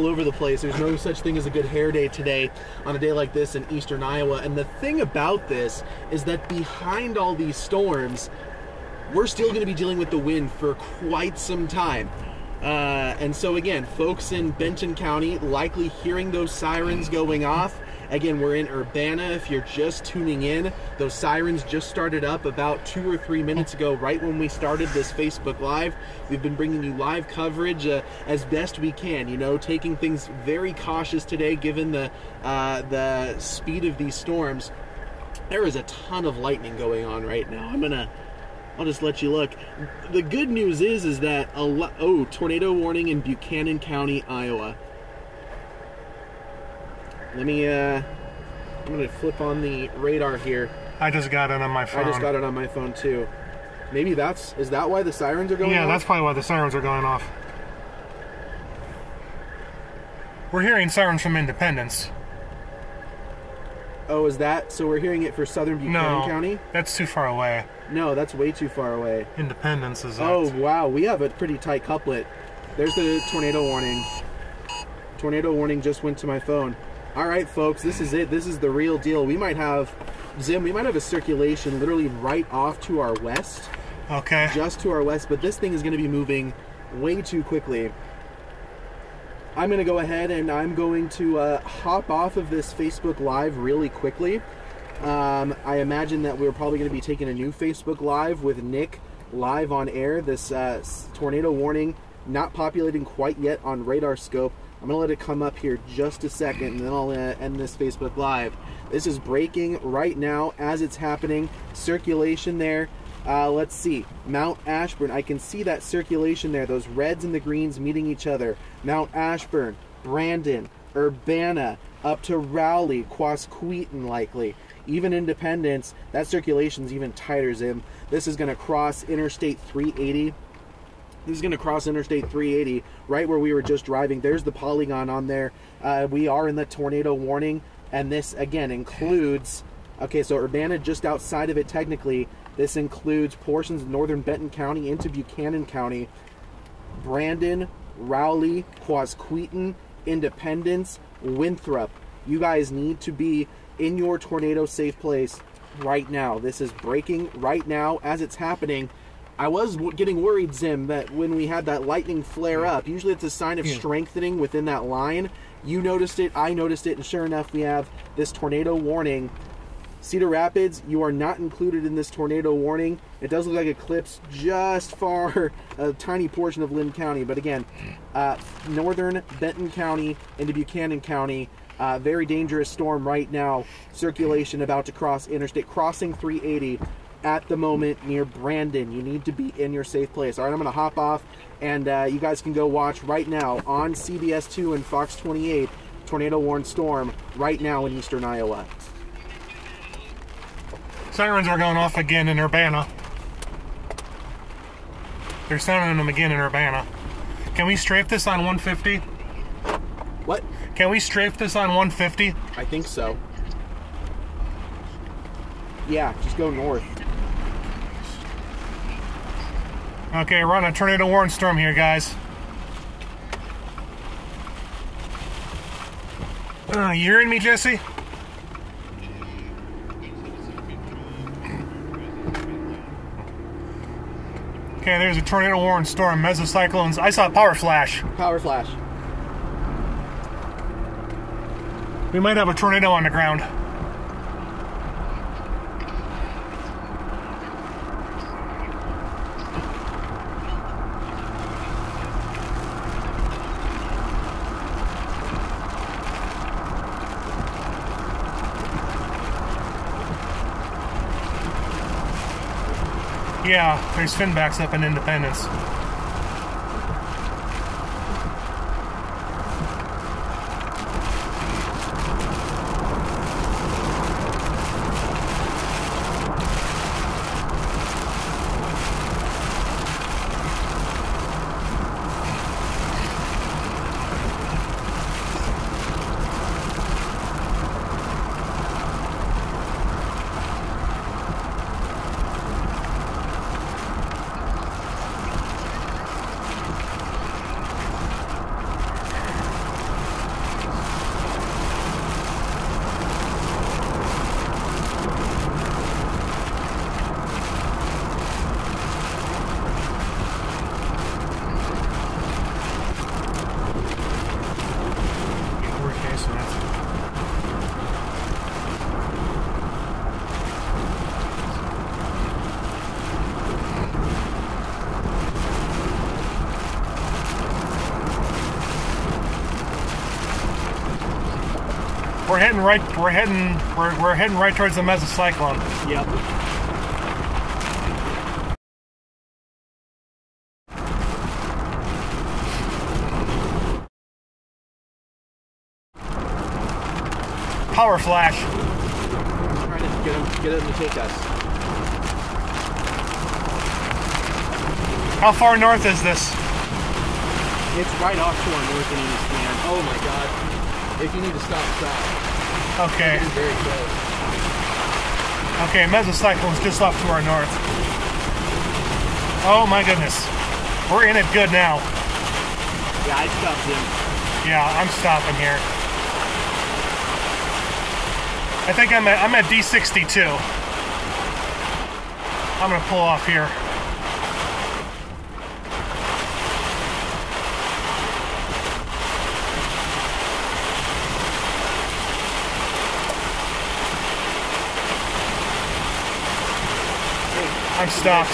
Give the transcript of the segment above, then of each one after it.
all over the place. There's no such thing as a good hair day today on a day like this in eastern Iowa. And the thing about this is that behind all these storms, we're still going to be dealing with the wind for quite some time. And so again, folks in Benton County likely hearing those sirens going off. Again, we're in Urbana. If you're just tuning in, those sirens just started up about 2 or 3 minutes ago, right when we started this Facebook Live. We've been bringing you live coverage as best we can, you know, taking things very cautious today given the speed of these storms. There is a ton of lightning going on right now. I'll just let you look. The good news is that tornado warning in Buchanan County, Iowa. Let me, I'm going to flip on the radar here. I just got it on my phone. I just got it on my phone too. Maybe is that why the sirens are going off? Yeah, that's probably why the sirens are going off. We're hearing sirens from Independence. Oh, is that? So we're hearing it for southern Buchanan County? That's too far away. No, that's way too far away. Independence is Oh, wow. We have a pretty tight couplet. There's the tornado warning. Tornado warning just went to my phone. All right, folks, this is it. This is the real deal. We might have, Zim, we might have a circulation literally right off to our west. Okay. Just to our west, but this thing is going to be moving way too quickly. I'm going to go ahead and I'm going to hop off of this Facebook Live really quickly. I imagine that we're probably going to be taking a new Facebook Live with Nick live on air. This tornado warning not populating quite yet on radar scope. I'm going to let it come up here just a second, and then I'll end this Facebook Live. This is breaking right now as it's happening. Circulation there. Let's see. Mount Ashburn. I can see that circulation there. Those reds and the greens meeting each other. Mount Ashburn, Brandon, Urbana, up to Rowley, Quasqueton likely. Even Independence. That circulation's even tighter, Zim. This is going to cross Interstate 380. This is going to cross Interstate 380 right where we were just driving. There's the polygon on there. We are in the tornado warning, and this again includes, okay, so Urbana just outside of it technically. This includes portions of northern Benton County into Buchanan County, Brandon, Rowley, Quasqueton, Independence, Winthrop. You guys need to be in your tornado safe place right now. This is breaking right now as it's happening. I was getting worried, Zim, that when we had that lightning flare up, usually it's a sign of strengthening within that line. You noticed it, I noticed it, and sure enough, we have this tornado warning. Cedar Rapids, you are not included in this tornado warning. It does look like it clips just far a tiny portion of Lynn County, but again, northern Benton County into Buchanan County, very dangerous storm right now. Circulation about to cross interstate, crossing 380. At the moment near Brandon. You need to be in your safe place. All right, I'm going to hop off, and you guys can go watch right now on CBS 2 and Fox 28, tornado warned storm right now in eastern Iowa. Sirens are going off again in Urbana. They're sounding them again in Urbana. Can we strafe this on 150? What? Can we strafe this on 150? I think so. Yeah, just go north. Okay, we're on a tornado warning storm here, guys. You hearing me, Jesse? Okay, there's a tornado warning storm, mesocyclones. I saw power flash. Power flash. We might have a tornado on the ground. Yeah, there's finbacks up in Independence. We're heading right towards the mesocyclone. Yep. Power flash. I'm trying to get him to take us. How far north is this? It's right off to our north and east, man. Oh my god. If you need to stop, stop. Okay. It is very close. Okay, mesocyclone's just off to our north. Oh my goodness. We're in it good now. Yeah, I stopped him. Yeah, I'm stopping here. I think I'm at D62. I'm gonna pull off here. I'm stopped.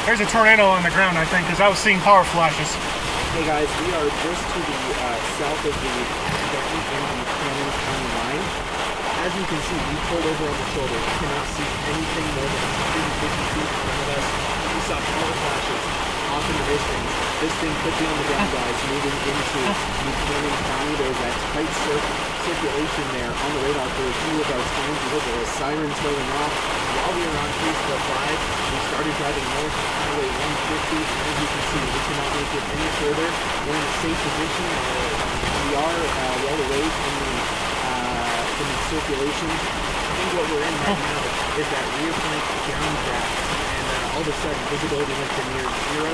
There's a tornado on the ground, I think, because I was seeing power flashes. Hey guys, we are just to the south of the Benton and the Cannon County line. As you can see, we pulled over on the shoulder. We cannot see anything more than 150 feet in front of us. We saw power flashes off in the distance. This thing could be on the ground, guys, moving into Buchanan County. There's that tight circulation there on the radar for a few of our signs. We look at the sirens going off. While we were on 345, we started driving north on Highway 150. And as you can see, we cannot make it any further. We're in a safe position. We are well away from the circulation. I think what we're in right now is that rear flank downdraft, and all of a sudden visibility went to near zero.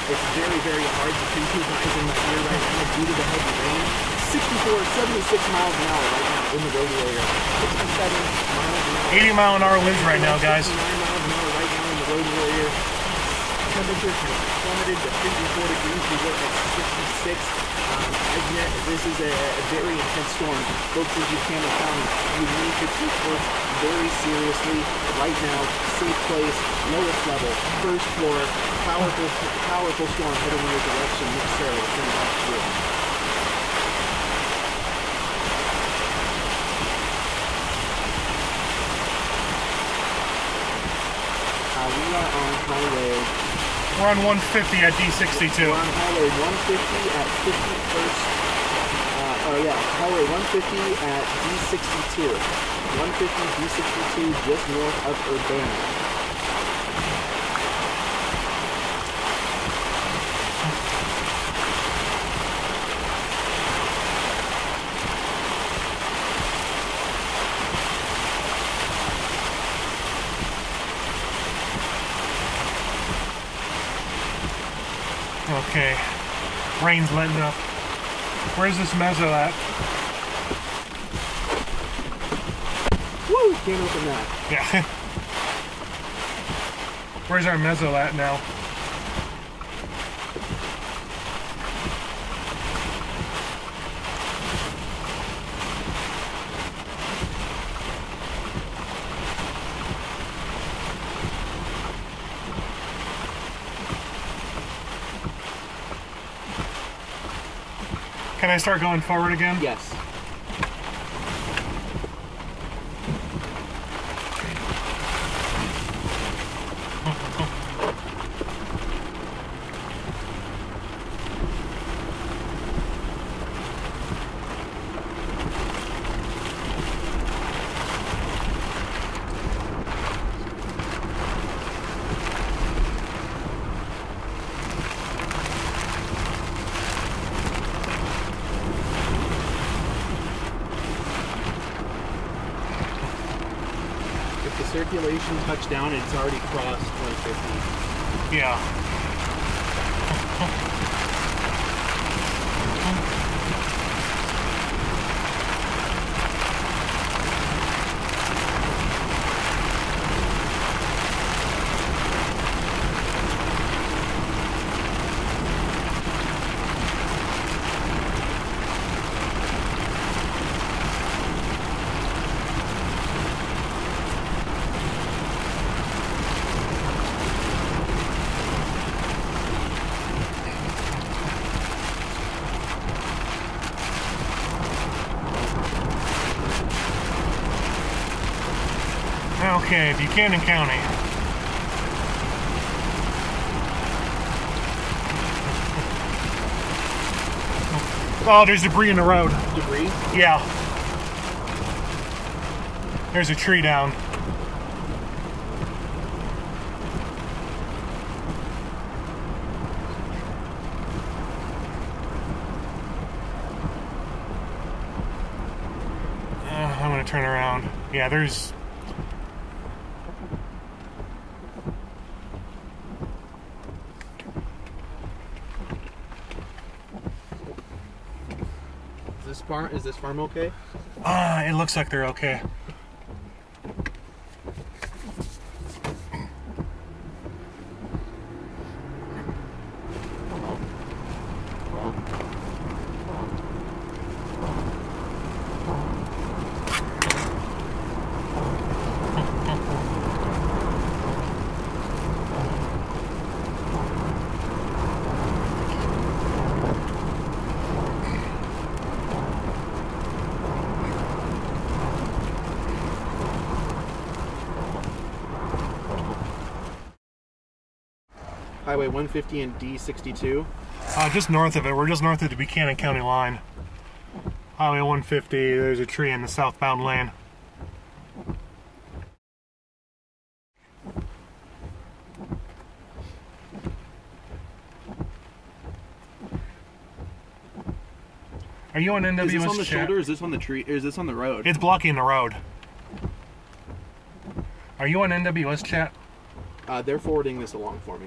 It's very, very hard to see two guys in my ear right now due to the heavy rain. 76 miles an hour right now in the road area. 67 miles an hour. 80-mile-an-hour winds right now, guys. 69 miles an hour right now in the road area. Temperature has plummeted to 54 degrees. We were at 66. As yet, this is a very intense storm. Folks in Buchanan County, you need to take this very seriously. Right now, safe place, lowest level, first floor, powerful storm heading in your direction. Nick Sarah, we'll turn it back to you. We are on highway. We're on 150 at D62. We're on highway 150 at 51st. Highway 150 at D62. 150 D62 just north of Urbana. Okay, rain's letting up. Where's this meso at? Woo! Can't open that. Yeah. Where's our meso at now? Can I start going forward again? Yes. Circulation touchdown, it's already crossed 150. Yeah. Okay, Buchanan County. Oh, there's debris in the road. Debris? Yeah. There's a tree down. I'm gonna turn around. Yeah, there's... Is this farm okay? It looks like they're okay. Highway 150 and D62. Just north of it. We're just north of the Buchanan County line. Highway 150, there's a tree in the southbound lane. Are you on NWS Is this on the chat? shoulder? Or is this on the tree? Or is this on the road? It's blocking the road. Are you on NWS chat? They're forwarding this along for me.